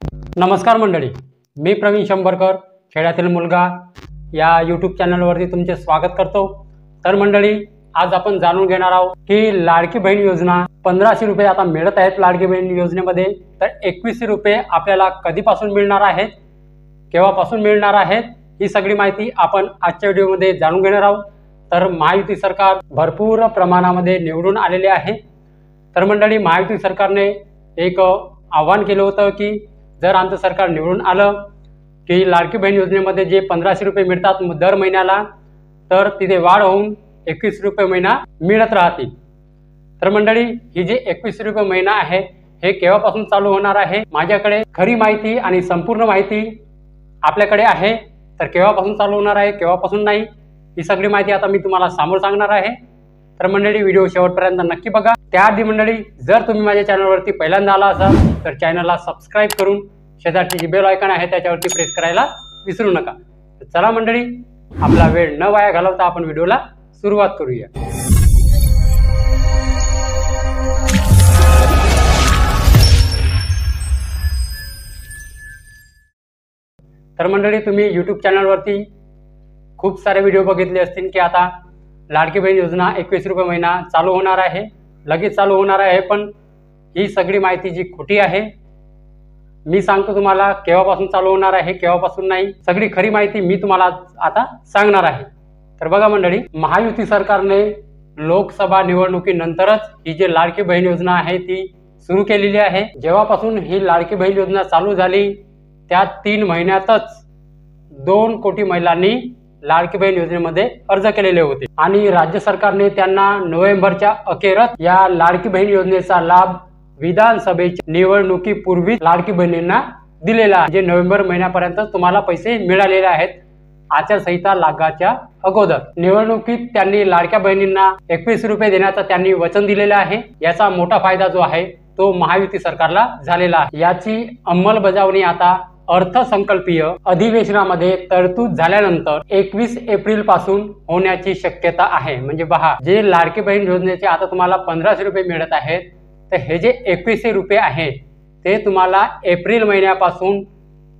नमस्कार मंडळी, मी प्रवीण शंभरकर खेड्यातील मुलगा या यूट्यूब चॅनलवरती तुमचे स्वागत करतो। तर मंडळी, आज आपण जाणून घेणार आहोत की लाडकी बहीण योजना 1500 रुपये आता मिळत आहेत लाडकी बहीण योजनेमध्ये। तर 2100 रुपये आपल्याला कधीपासून मिळणार आहेत, केव्हापासून मिळणार आहेत, ही सगळी माहिती आपण आजच्या व्हिडिओमध्ये जाणून घेणार आहोत। तर महायुती सरकार भरपूर प्रमाणामध्ये निवडून आलेले आहे। तर मंडळी, महायुती सरकारने एक आव्हान केलं होतं की जर आमचं सरकार निवडून आलं की लाडकी बहीण योजनेमध्ये जे 1500 रुपये मिळतात दर महिन्याला, तर तिथे वाढ होऊन 21 रुपये महिना मिळत राहतील। तर मंडळी, ही जे 21 रुपये महिना आहे हे केव्हापासून चालू होणार आहे, माझ्याकडे खरी माहिती आणि संपूर्ण माहिती आपल्याकडे आहे। तर केव्हापासून चालू होणार आहे, केव्हापासून नाही, ही सगळी माहिती आता मी तुम्हाला समोर सांगणार आहे। तर मंडळी, व्हिडिओ शेवटपर्यंत नक्की बघा। त्याआधी मंडळी, जर तुम्ही माझ्या चॅनलवरती पहिल्यांदा आला असाल तर चॅनलला सबस्क्राईब करून शेजारची जी बेल आयकॉन आहे त्याच्यावरती प्रेस करायला विसरू नका। तर चला मंडळी, आपला वेळ न वाया घालवता आपण व्हिडिओला सुरुवात करूया। तर मंडळी, तुम्ही यूट्यूब चॅनलवरती खूप सारे व्हिडिओ बघितले असतील की आता लाडकी बहीण योजना 21 रुपये महिना चालू होणार आहे, लगेच चालू होणार आहे। पण ही सगळी माहिती जी खोटी आहे, मी सांगतो तुम्हाला केव्हापासून चालू होणार आहे, केव्हापासून नाही, सगळी खरी माहिती मी तुम्हाला आता सांगणार आहे। तर बघा मंडळी, महायुती सरकारने लोकसभा निवडणुकीनंतरच ही जी लाडकी बहीण योजना आहे ती सुरू केलेली आहे। जेव्हापासून ही लाडकी बहीण योजना चालू झाली त्या 3 महिन्यातच 2 कोटी महिलांनी लाडकी बहीण योजनेमध्ये अर्ज केलेले होते आणि राज्य सरकारने त्यांना नोव्हेंबरच्या अखेरच या लाडकी बहीण योजनेचा लाभ विधानसभेच्या निवडणुकीपूर्वी लाडकी बहिणींना दिलेला आहे। जे नोव्हेंबर महिन्यापर्यंत तुम्हाला पैसे मिळालेले आहेत आचारसंहिता लागाच्या अगोदर। निवडणुकीत त्यांनी लाडक्या बहिणींना 21 रुपये देण्याचा त्यांनी वचन दिलेले आहे। याचा मोठा फायदा जो आहे तो महायुती सरकारला झालेला आहे। याची अंमलबजावणी आता अर्थसंकल्पीय अधिवेशनामध्ये तरतूद झाल्यानंतर 21 एप्रिल पासून होण्याची शक्यता आहे। म्हणजे पहा, जे लाडकी बहीण योजनेचे आता तुम्हाला 1500 रुपये मिळत आहेत, तर हे जे 2100 रुपये आहे ते तुम्हाला एप्रिल महिन्यापासून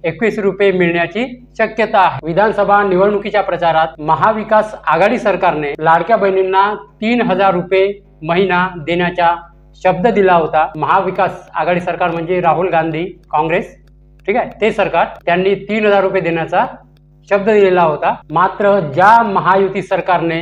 21 रुपये मिळण्याची शक्यता आहे। विधानसभा निवडणुकीच्या प्रचारात महाविकास आघाडी सरकारने लाडक्या बहिणींना 3000 रुपये महिना देण्याचा शब्द दिला होता। महाविकास आघाडी सरकार म्हणजे राहुल गांधी काँग्रेस, ठीक आहे, ते सरकार, त्यांनी 3000 रुपये देण्याचा शब्द दिलेला होता। मात्र ज्या महायुती सरकारने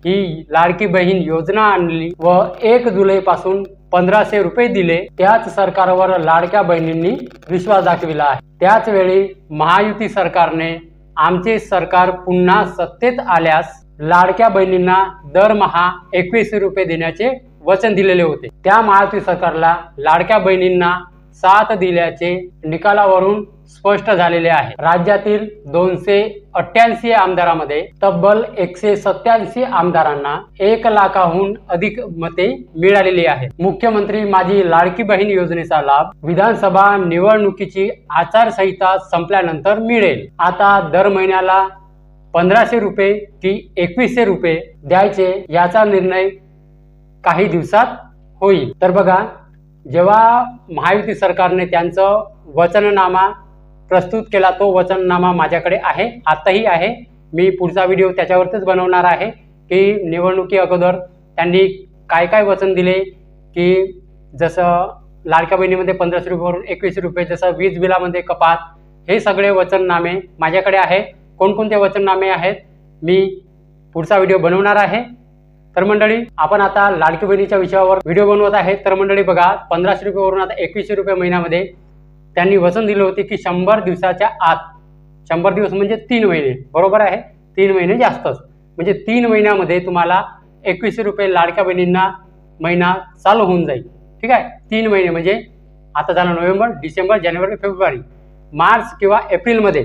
ही लाडकी बहीण योजना आणली व 1 जुलै पासून 1500 रुपये दिले, त्याच सरकारवर लाडक्या बहिणींनी विश्वास दाखविला आहे। त्याच वेळी महायुती सरकारने आमचे सरकार पुन्हा सत्तेत आल्यास लाडक्या बहिणींना दरमहा 21 रुपये देण्याचे वचन दिलेले होते। त्या महायुती सरकारला लाडक्या बहिणींना साथ दिल्याचे निकालावरून स्पष्ट झालेले आहे। राज्यातील 288 आमदारांमध्ये तब्बल 187 आमदारांना 1 लाखाहून अधिक मते मिळालेली आहेत। मुख्यमंत्री माझी लाडकी बहीण योजनेचा लाभ विधानसभा निवडणुकीची आचारसंहिता संपल्यानंतर मिळेल। आता दर महिन्याला 1500 रुपये की 2100 रुपये द्यायचे याचा निर्णय काही दिवसात होईल। तर बघा, जेव्हा महायुती सरकारने त्यांचं वचननामा प्रस्तुत केला, तो वचननामा माझ्याकडे आहे, आताही आहे। मी पुढचा व्हिडिओ त्याच्यावरतीच बनवणार आहे की निवडणुकी अगोदर त्यांनी काय काय वचन दिले, की जसं लाडक्या बहिणीमध्ये 1500 रुपयावरून 21 रुपये, जसं वीज बिलामध्ये कपात, हे सगळे वचननामे माझ्याकडे आहे। कोणकोणते वचननामे आहेत मी पुढचा व्हिडिओ बनवणार आहे। तर मंडळी, आपण आता लाडकी बहिणीच्या विषयावर व्हिडिओ बनवत आहे। तर मंडळी बघा, 1500 रुपयावरून आता 2100 रुपये महिन्यामध्ये त्यांनी वचन दिले होते की 100 दिवसाच्या आत, 100 दिवस म्हणजे 3 महिने, बरोबर आहे, 3 महिने जास्तच, म्हणजे 3 महिन्यामध्ये तुम्हाला 2100 रुपये लाडक्या बहिणींना महिना चालू होऊन जाईल। ठीक आहे, 3 महिने म्हणजे आता झालं नोव्हेंबर, डिसेंबर, जानेवारी, फेब्रुवारी, मार्च किंवा एप्रिलमध्ये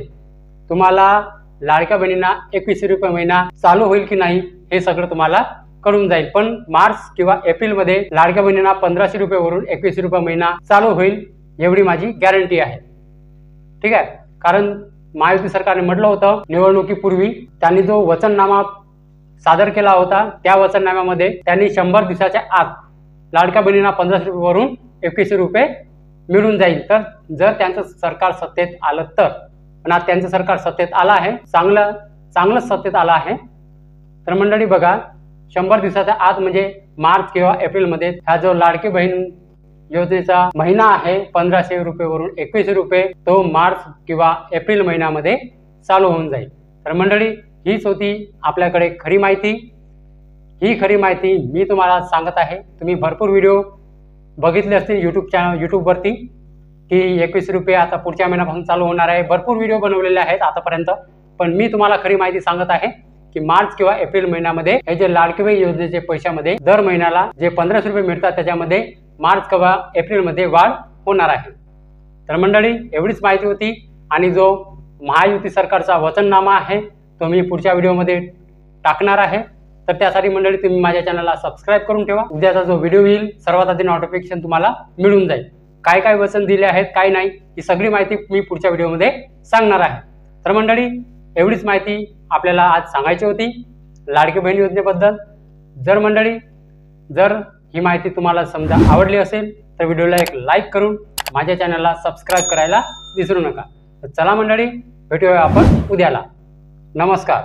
तुम्हाला लाडक्या बहिणींना 2100 रुपये महिना चालू होईल की नाही हे सगळं तुम्हाला कळून जाईल। पण मार्च किंवा एप्रिलमध्ये लाडक्या बहिणींना 1500 रुपयावरून 21 रुपये महिना चालू होईल एवढी माझी गॅरंटी आहे। ठीक आहे, कारण महायुती सरकारने म्हटलं होतं निवडणुकीपूर्वी त्यांनी जो वचननामा सादर केला होता त्या वचननाम्यामध्ये त्यांनी 100 दिवसाच्या आत लाडक्या बहिणींना 1500 रुपयावरून 2100 रुपये मिळून जाईल। तर जर त्यांचं सरकार सत्तेत आलं तर, पण आज त्यांचं सरकार सत्तेत आलं आहे, चांगलं सत्तेत आलं आहे। तर मंडळी बघा, 100 दिवसाच्या आत म्हणजे मार्च किंवा एप्रिलमध्ये हा जो लाडकी बहीण योजनेचा महिना आहे 1500 रुपयेवरून 2100 रुपये, तो मार्च किंवा एप्रिल महिन्यामध्ये चालू होऊन जाईल। तर मंडळी, हीच होती आपल्याकडे खरी माहिती। ही खरी माहिती मी तुम्हाला सांगत आहे। तुम्ही भरपूर व्हिडिओ बघितले असतील यूट्यूबवरती की 21 रुपये आता पुढच्या महिन्यापासून चालू होणार आहे। भरपूर व्हिडिओ बनवलेले आहेत आतापर्यंत, पण मी तुम्हाला खरी माहिती सांगत आहे की मार्च किंवा एप्रिल महिन्यामध्ये हे जे लाडकी बहीण योजनेचे पैशामध्ये दर महिन्याला जे 1500 रुपये मिळतात, त्याच्यामध्ये मार्च किंवा एप्रिलमध्ये वाढ होणार आहे। तर मंडळी, एवढीच माहिती होती। आणि जो महायुती सरकारचा वचननामा आहे तो मी पुढच्या व्हिडिओमध्ये टाकणार आहे। तर त्यासाठी मंडळी तुम्ही माझ्या चॅनलला सबस्क्राईब करून ठेवा। उद्याचा जो व्हिडिओ येईल सर्वात आधी नोटिफिकेशन तुम्हाला मिळून जाईल। काय काय वचन दिले आहेत, काय नाही, ही सगळी माहिती मी पुढच्या व्हिडिओमध्ये सांगणार आहे। तर मंडळी, एवढीच माहिती आपल्याला आज सांगायची होती लाडकी बहीण योजनेबद्दल। जर ही माहिती तुम्हाला समजा आवडली असेल तर व्हिडिओला एक लाईक करून माझ्या चॅनलला सबस्क्राईब करायला विसरू नका। तर चला मंडळी, भेटूया आपण उद्याला। नमस्कार।